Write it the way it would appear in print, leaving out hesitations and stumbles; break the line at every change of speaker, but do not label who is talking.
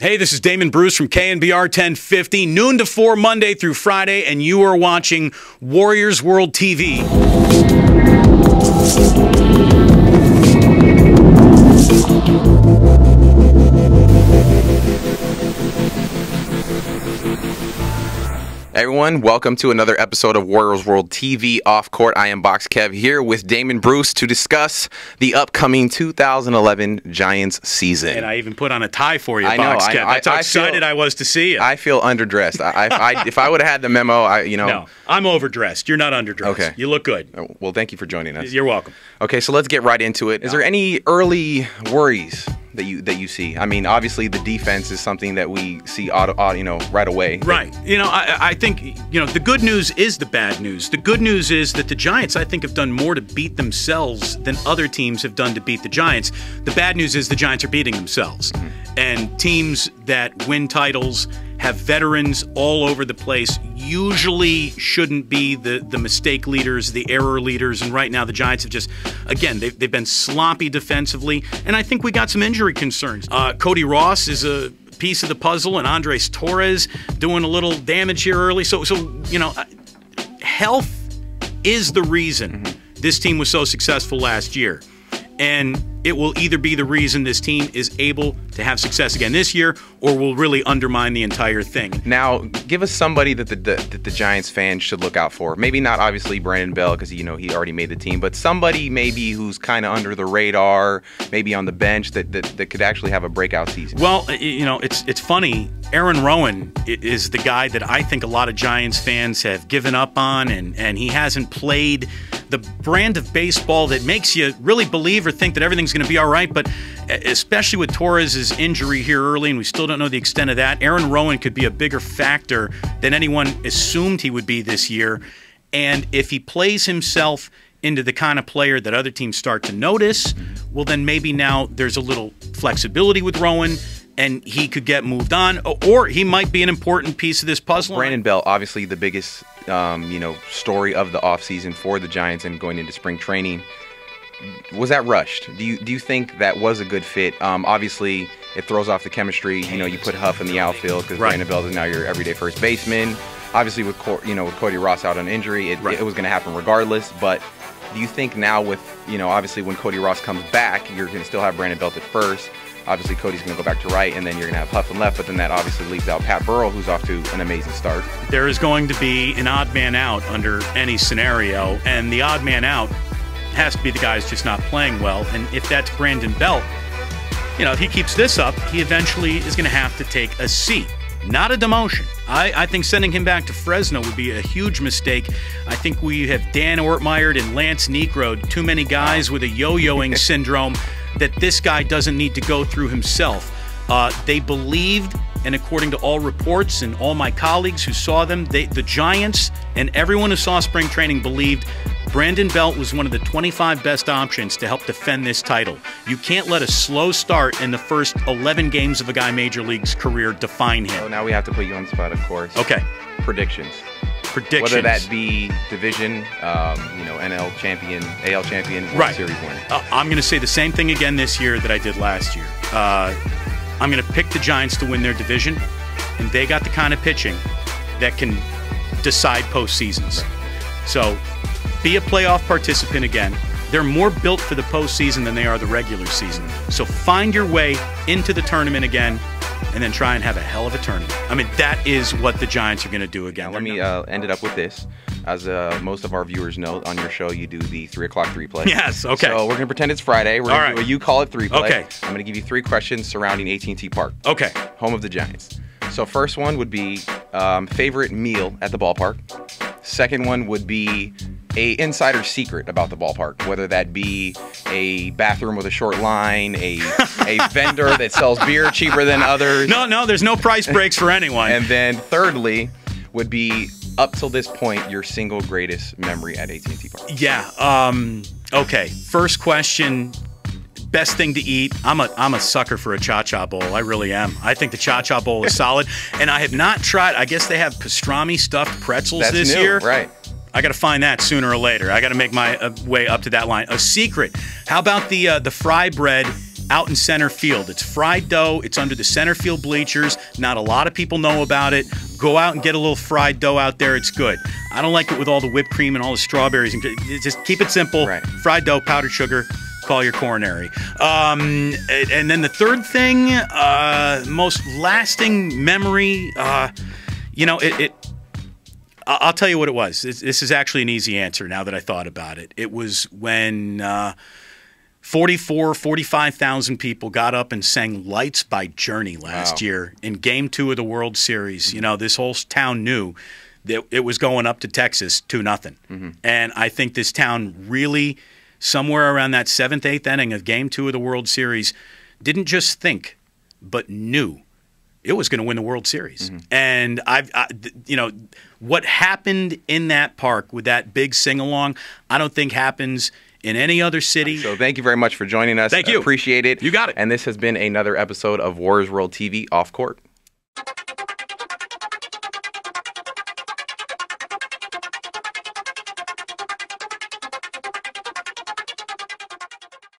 Hey, this is Damon Bruce from KNBR 1050, noon to 4 Monday through Friday, and you are watching Warriors World TV.
Hey everyone, welcome to another episode of Warriors World TV Off Court. I am Box Kev here with Damon Bruce to discuss the upcoming 2011 Giants season.
And I even put on a tie for you, Box Kev. That's how excited I was to see you.
I feel underdressed. If I would have had the memo,
No, I'm overdressed. You're not underdressed.
Okay.
You look good.
Well, thank you for joining us.
You're welcome.
Okay, so let's get right into it. Is there any early worries that you see? I mean, obviously the defense is something that we see right away.
Right. I think the good news is the bad news. The good news is that the Giants, I think, have done more to beat themselves than other teams have done to beat the Giants. The bad news is the Giants are beating themselves. And teams that win titles have veterans all over the place, usually shouldn't be the mistake leaders, the error leaders, and right now the Giants have just, again, they've been sloppy defensively, and I think we got some injury concerns. Cody Ross is a piece of the puzzle, and Andres Torres doing a little damage here early, so health is the reason this team was so successful last year. And it will either be the reason this team is able to have success again this year, or will really undermine the entire thing.
Now, give us somebody that the Giants fans should look out for. Maybe not obviously Brandon Bell, because he already made the team, but somebody maybe who's kind of under the radar, maybe on the bench that could actually have a breakout season. Well,
it's funny. Aaron Rowan is the guy that I think a lot of Giants fans have given up on, and he hasn't played the brand of baseball that makes you really believe or think that everything's going to be all right. But especially with Torres' injury here early, and we still don't know the extent of that, Aaron Rowan could be a bigger factor than anyone assumed he would be this year. And if he plays himself into the kind of player that other teams start to notice, well, then maybe now there's a little flexibility with Rowan, and he could get moved on, or he might be an important piece of this puzzle.
Brandon Bell, obviously the biggest story of the offseason for the Giants and going into spring training. Was that rushed? Do you think that was a good fit? Obviously, it throws off the chemistry. You put Huff in the outfield because Brandon Bell is now your everyday first baseman. Obviously, with Cody Ross out on injury, it was going to happen regardless. But do you think now with obviously when Cody Ross comes back, you're going to still have Brandon Belt at first? Obviously, Cody's going to go back to right, and then you're going to have Huff and left, but then that obviously leaves out Pat Burrell, who's off to an amazing start.
There is going to be an odd man out under any scenario, and the odd man out has to be the guy who's just not playing well. And if that's Brandon Belt, if he keeps this up, he eventually is going to have to take a seat. Not a demotion. I think sending him back to Fresno would be a huge mistake. I think we have Dan Ortmeyer and Lance Negro, too many guys with a yo-yoing syndrome that this guy doesn't need to go through himself. They believed, and according to all reports and all my colleagues who saw them, the Giants and everyone who saw spring training believed Brandon Belt was one of the 25 best options to help defend this title. You can't let a slow start in the first 11 games of a guy Major League's career define him.
So now we have to put you on the spot, of course.
Okay.
Predictions. Whether that be division, NL champion, AL champion, World Series winner.
I'm going to say the same thing again this year that I did last year. I'm going to pick the Giants to win their division, and they got the kind of pitching that can decide postseasons. So be a playoff participant again. They're more built for the postseason than they are the regular season. So find your way into the tournament again, and then try and have a hell of a tournament. I mean, that is what the Giants are going to do again.
Now, let me end it up with this. As most of our viewers know, on your show, you do the 3 o'clock 3-play.
Yes, okay.
So we're going to pretend it's Friday. We're going to do a You Call It 3-play.
Okay.
I'm going to give you 3 questions surrounding AT&T Park.
Okay.
Home of the Giants. So first one would be favorite meal at the ballpark. Second one would be a insider secret about the ballpark, whether that be a bathroom with a short line, a vendor that sells beer cheaper than others.
No, there's no price breaks for anyone.
And then thirdly would be, up till this point, your single greatest memory at AT&T Park.
Yeah. Okay. First question. Best thing to eat. I'm a sucker for a cha-cha bowl. I really am. I think the cha-cha bowl is solid. And I have not tried. I guess they have pastrami stuffed pretzels this year.
Right.
I got to find that sooner or later. I got to make my way up to that line. A secret. How about the fry bread out in center field. It's fried dough. It's under the center field bleachers. Not a lot of people know about it. Go out and get a little fried dough out there. It's good. I don't like it with all the whipped cream and all the strawberries. Just keep it simple. Right. Fried dough, powdered sugar. Call your coronary. And then the third thing, most lasting memory, I'll tell you what it was. This is actually an easy answer now that I thought about it. It was when 45,000 people got up and sang Lights by Journey last year in Game 2 of the World Series. You know, this whole town knew that it was going up to Texas 2-0. And I think this town really, somewhere around that 7th, 8th inning of Game 2 of the World Series, didn't just think, but knew it was going to win the World Series. And what happened in that park with that big sing-along, I don't think happens in any other city.
So thank you very much for joining us.
Thank you.
Appreciate it.
You got it.
And this has been another episode of Warriors World TV Off Court.